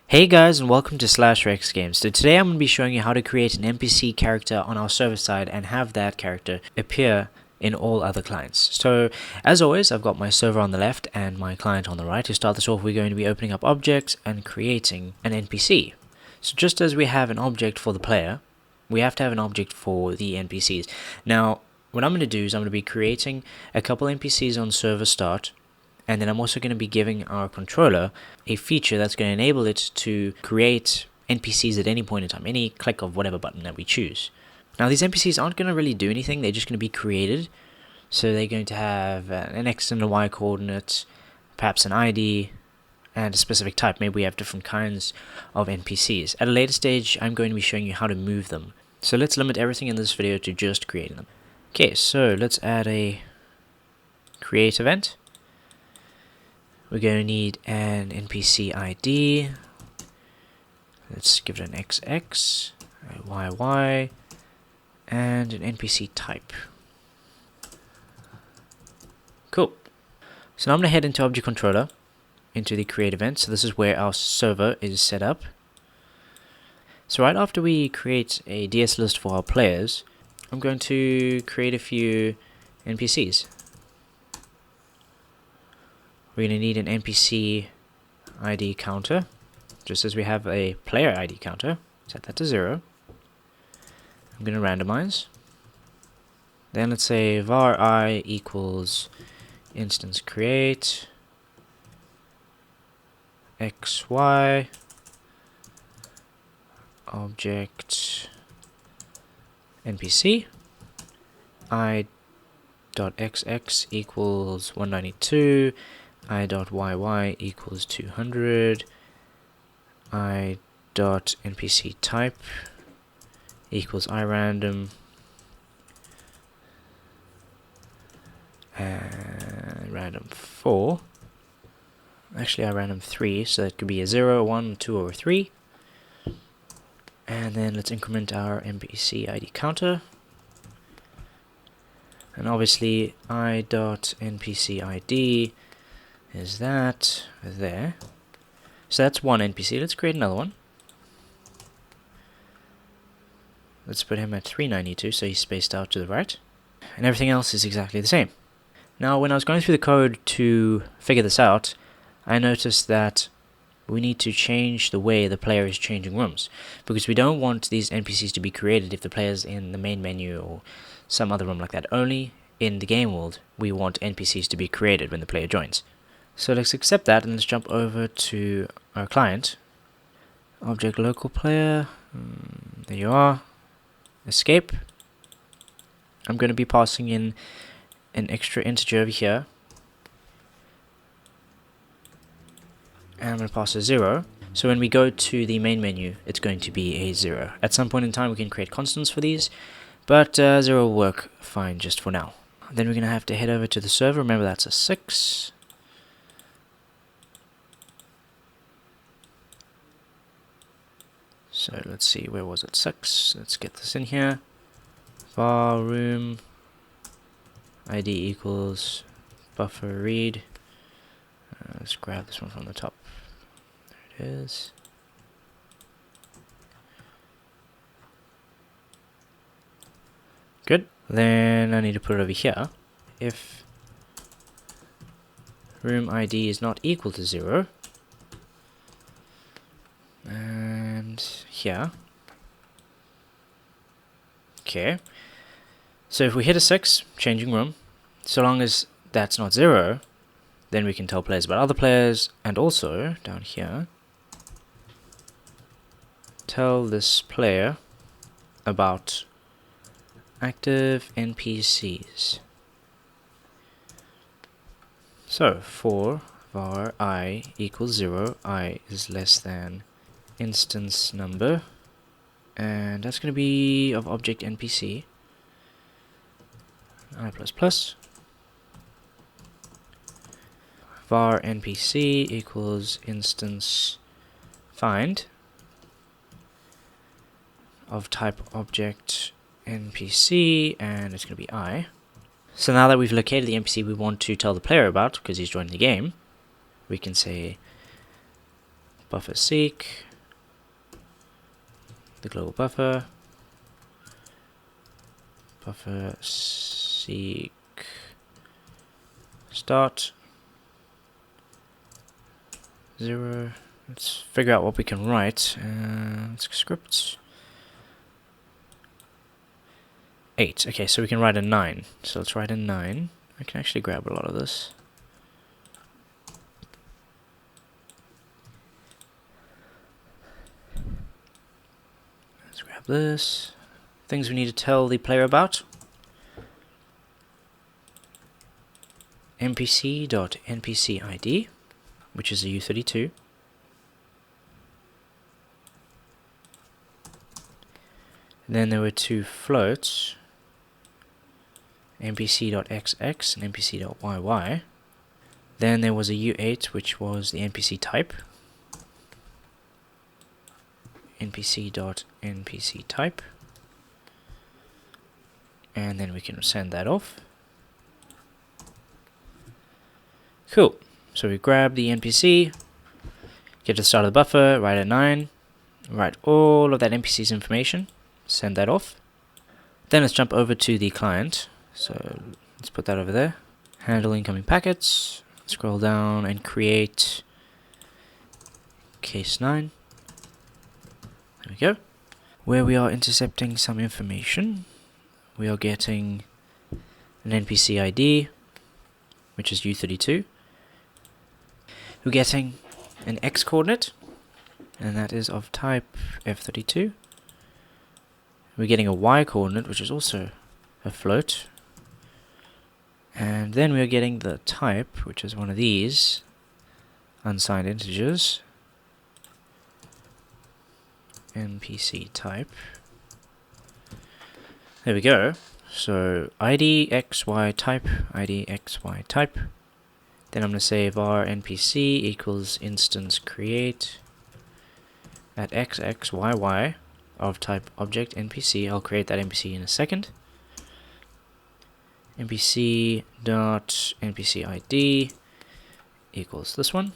Hey guys, and welcome to /Rex Games. So today I'm going to be showing you how to create an NPC character on our server side and have that character appear in all other clients. So as always, I've got my server on the left and my client on the right. To start this off, we're going to be opening up objects and creating an NPC. So just as we have an object for the player, we have to have an object for the NPCs. Now, what I'm going to do is I'm going to be creating a couple NPCs on server start, and then I'm also going to be giving our controller a feature that's going to enable it to create NPCs at any point in time, any click of whatever button that we choose. Now these NPCs aren't going to really do anything, they're just going to be created. So they're going to have an X and a Y coordinate, perhaps an ID, and a specific type. Maybe we have different kinds of NPCs. At a later stage, I'm going to be showing you how to move them. So let's limit everything in this video to just creating them. Okay, so let's add a create event. We're going to need an NPC ID. Let's give it an XX, a YY, and an NPC type. Cool. So now I'm going to head into Object Controller, into the create event. So this is where our server is set up. So right after we create a DS list for our players, I'm going to create a few NPCs. We're going to need an NPC ID counter, just as we have a player ID counter. Set that to 0. I'm going to randomize. Then let's say var I equals instance create xy object NPC I.xx equals 192. I.yy equals 200, I.npc type equals irandom, and random 4, actually irandom 3, so that could be a 0, 1, 2, or 3. And then let's increment our NPC ID counter, and obviously I.npc ID is that there. So that's one NPC. Let's create another one. Let's put him at 392, so he's spaced out to the right. And everything else is exactly the same. Now, when I was going through the code to figure this out, I noticed that we need to change the way the player is changing rooms, because we don't want these NPCs to be created if the player's in the main menu or some other room like that. Only in the game world, we want NPCs to be created when the player joins. So let's accept that, and let's jump over to our client. Object local player, there you are. Escape. I'm going to be passing in an extra integer over here. And I'm going to pass a 0. So when we go to the main menu, it's going to be a 0. At some point in time, we can create constants for these, but 0 will work fine just for now. Then we're going to have to head over to the server. Remember, that's a 6. So let's see, where was it? 6. Let's get this in here. Var room ID equals buffer read. Let's grab this one from the top. There it is. Good. Then I need to put it over here. If room ID is not equal to 0, and here. Okay. So if we hit a 6, changing room, so long as that's not 0, then we can tell players about other players, and also down here, tell this player about active NPCs. So for var I equals 0, I is less than instance number, and that's going to be of object NPC I++. Var NPC equals instance find of type object NPC, and it's going to be I. So now that we've located the NPC we want to tell the player about, because he's joined the game, we can say buffer seek, the global buffer seek start 0. Let's figure out what we can write. Scripts 8. Okay, so we can write a 9. So let's write a 9. I can actually grab a lot of this. Let's grab this. Things we need to tell the player about. NPC.NPCID, which is a U32. Then there were two floats, NPC.XX and NPC.YY. Then there was a U8, which was the NPC type, NPC.NPC type. And then we can send that off. Cool. So we grab the NPC, get to the start of the buffer, write a 9, write all of that NPC's information, send that off. Then let's jump over to the client. So let's put that over there. Handle incoming packets. Scroll down and create case 9. There we go. Where we are intercepting some information. We are getting an NPC ID, which is U32. We're getting an X coordinate, and that is of type F32. We're getting a Y coordinate, which is also a float. And then we're getting the type, which is one of these unsigned integers. NPC type. There we go. So ID XY type, ID XY type. Then I'm going to say var NPC equals instance create at XXYY of type object NPC. I'll create that NPC in a second. NPC dot NPC ID equals this one.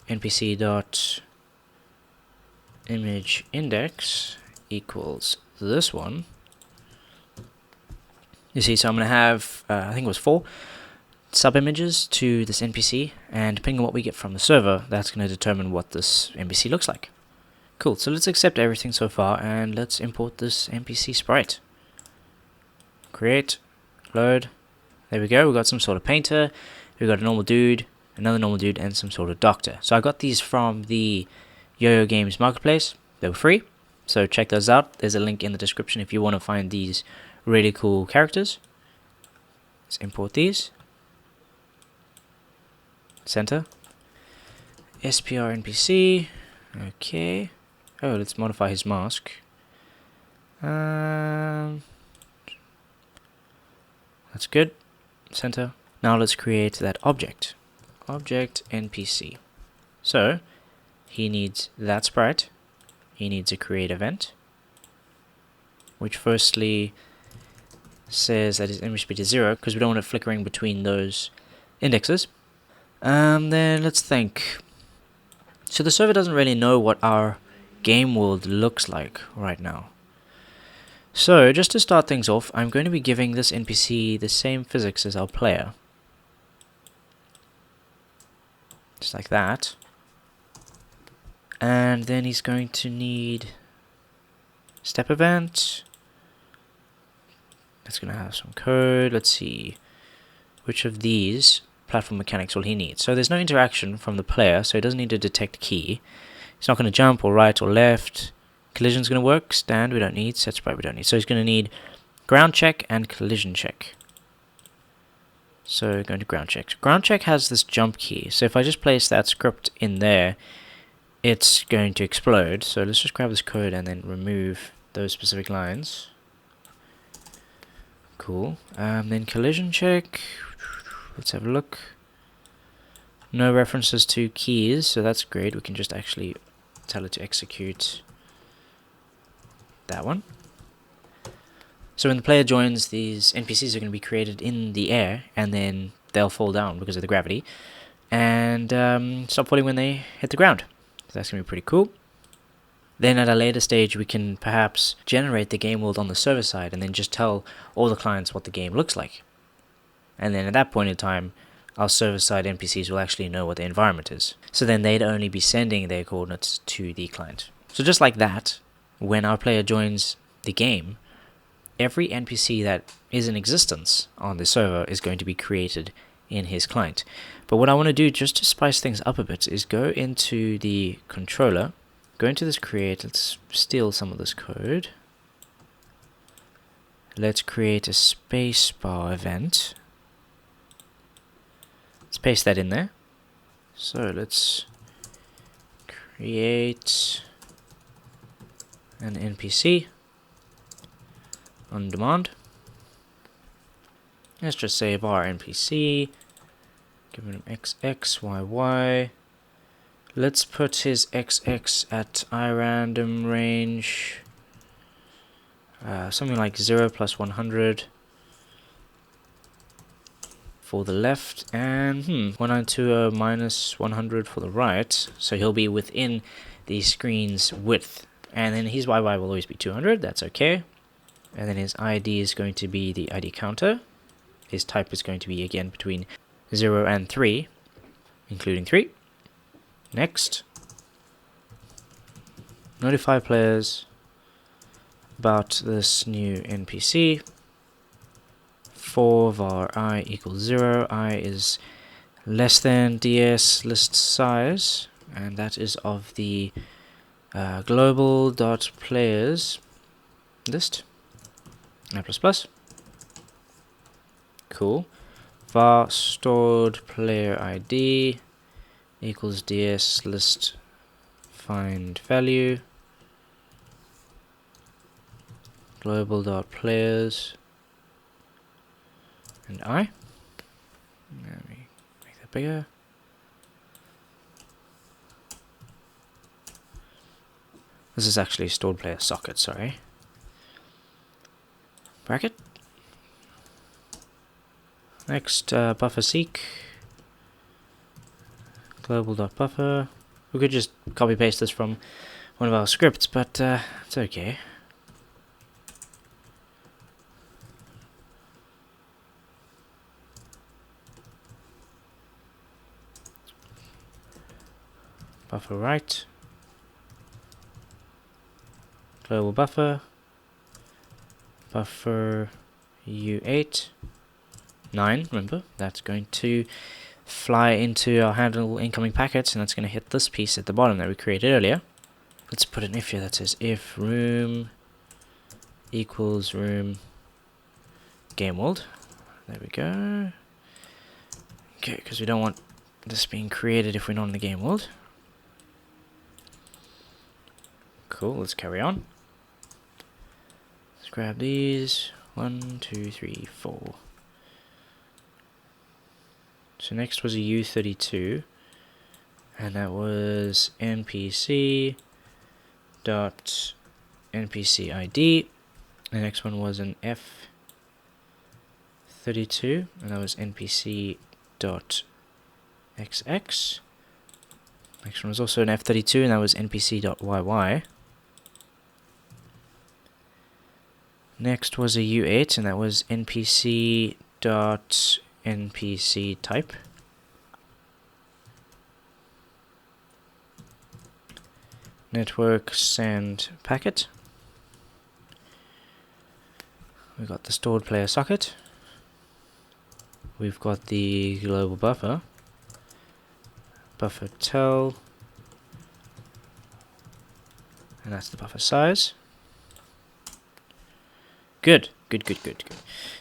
NPC dot image index equals this one. You see, so I'm going to have, I think it was 4 sub-images to this NPC, and depending on what we get from the server, that's going to determine what this NPC looks like. Cool, so let's accept everything so far, and let's import this NPC sprite. Create, load, there we go, we've got some sort of painter, we've got a normal dude, another normal dude, and some sort of doctor. So I got these from the Yo-Yo Games marketplace. They were free, so check those out. There's a link in the description if you want to find these really cool characters. Let's import these. Center. SPR NPC. Okay. Oh, let's modify his mask. That's good. Center. Now let's create that object. Object NPC. So he needs that sprite. He needs a create event, which firstly says that his image speed is 0 because we don't want it flickering between those indexes. Then let's think. So the server doesn't really know what our game world looks like right now. So just to start things off, I'm going to be giving this NPC the same physics as our player. Just like that. And then he's going to need step event. That's going to have some code. Let's see. Which of these platform mechanics will he need? So there's no interaction from the player, so he doesn't need to detect key. He's not going to jump or right or left. Collision's going to work. Stand we don't need. Set sprite we don't need. So he's going to need ground check and collision check. So going to ground check. Ground check has this jump key. So if I just place that script in there, it's going to explode. So let's just grab this code and then remove those specific lines. Cool. Then collision check. Let's have a look. No references to keys, so that's great. We can just actually tell it to execute that one. So when the player joins, these NPCs are going to be created in the air, and then they'll fall down because of the gravity. and stop falling when they hit the ground. So that's going to be pretty cool. Then at a later stage, we can perhaps generate the game world on the server side and then just tell all the clients what the game looks like. And then at that point in time, our server-side NPCs will actually know what the environment is. So then they'd only be sending their coordinates to the client. So just like that, when our player joins the game, every NPC that is in existence on the server is going to be created in his client. But what I want to do, just to spice things up a bit, is go into the controller, go into this create, let's steal some of this code. Let's create a spacebar event. Let's paste that in there. So let's create an NPC on demand. Let's just say var NPC, give him XX, YY. Let's put his XX at irandom range, something like 0 plus 100 for the left, and 1920 minus 100 for the right, so he'll be within the screen's width. And then his YY will always be 200, that's okay. And then his ID is going to be the ID counter. His type is going to be again between 0 and 3, including 3. Next. Notify players about this new NPC. For var I equals 0, I is less than ds list size, and that is of the global.players list. I++. Cool. Var stored player ID equals ds list find value global.players and I. Let me make that bigger. This is actually stored player socket, sorry. Bracket. Next, buffer seek global.buffer. We could just copy paste this from one of our scripts, but it's okay. Buffer right, global buffer, buffer U8, 9, remember, that's going to fly into our handle incoming packets, and that's going to hit this piece at the bottom that we created earlier. Let's put an if here that says if room equals room game world. There we go. Okay, because we don't want this being created if we're not in the game world. Cool, let's carry on. Let's grab these. 1, 2, 3, 4. So next was a U32, and that was NPC dot NPC ID. The next one was an F32, and that was NPC dot XX. Next one was also an F32, and that was NPC dot YY. Next was a U8, and that was NPC dot NPC type. Network send packet. We've got the stored player socket. We've got the global buffer. Buffer tell. And that's the buffer size. Good.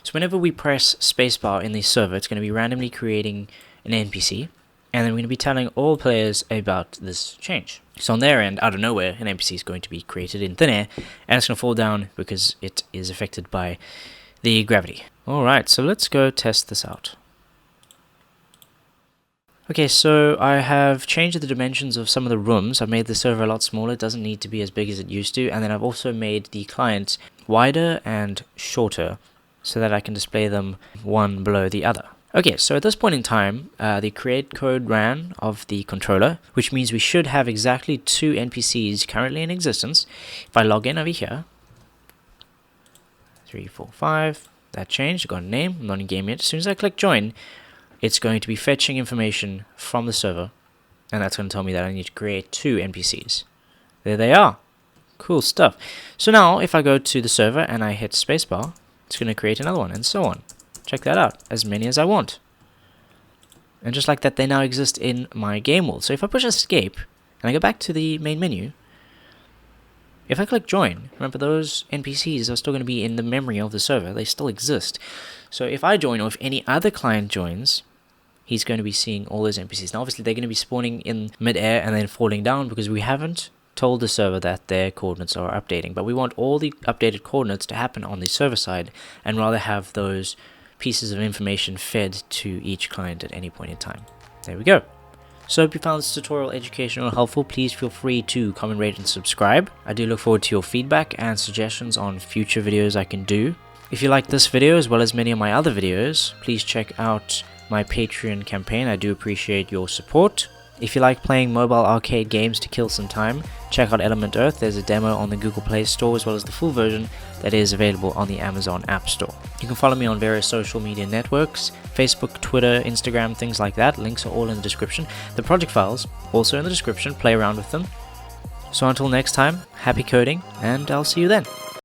So whenever we press spacebar in the server, it's going to be randomly creating an NPC, and then we're going to be telling all players about this change. So on their end, out of nowhere, an NPC is going to be created in thin air, and it's going to fall down because it is affected by the gravity. Alright, so let's go test this out. Okay, so I have changed the dimensions of some of the rooms. I've made the server a lot smaller. It doesn't need to be as big as it used to. And then I've also made the clients wider and shorter so that I can display them one below the other. Okay, so at this point in time, the create code ran of the controller, which means we should have exactly 2 NPCs currently in existence. If I log in over here, 3, 4, 5, that changed, got a name, I'm not in game yet. As soon as I click join, it's going to be fetching information from the server, and that's going to tell me that I need to create 2 NPCs. There they are. Cool stuff. So now, if I go to the server and I hit spacebar, it's going to create another one, and so on. Check that out, as many as I want. And just like that, they now exist in my game world. So if I push escape, and I go back to the main menu, if I click join, remember those NPCs are still going to be in the memory of the server. They still exist. So if I join, or if any other client joins, he's going to be seeing all those NPCs. Now obviously they're going to be spawning in mid-air and then falling down because we haven't told the server that their coordinates are updating. But we want all the updated coordinates to happen on the server side and rather have those pieces of information fed to each client at any point in time. There we go. So if you found this tutorial educational and helpful, please feel free to comment, rate, and subscribe. I do look forward to your feedback and suggestions on future videos I can do. If you like this video as well as many of my other videos, please check out my Patreon campaign. I do appreciate your support. If you like playing mobile arcade games to kill some time, check out Element Earth. There's a demo on the Google Play Store as well as the full version that is available on the Amazon App Store. You can follow me on various social media networks, Facebook, Twitter, Instagram, things like that. Links are all in the description. The project files also in the description. Play around with them. So until next time, happy coding, and I'll see you then.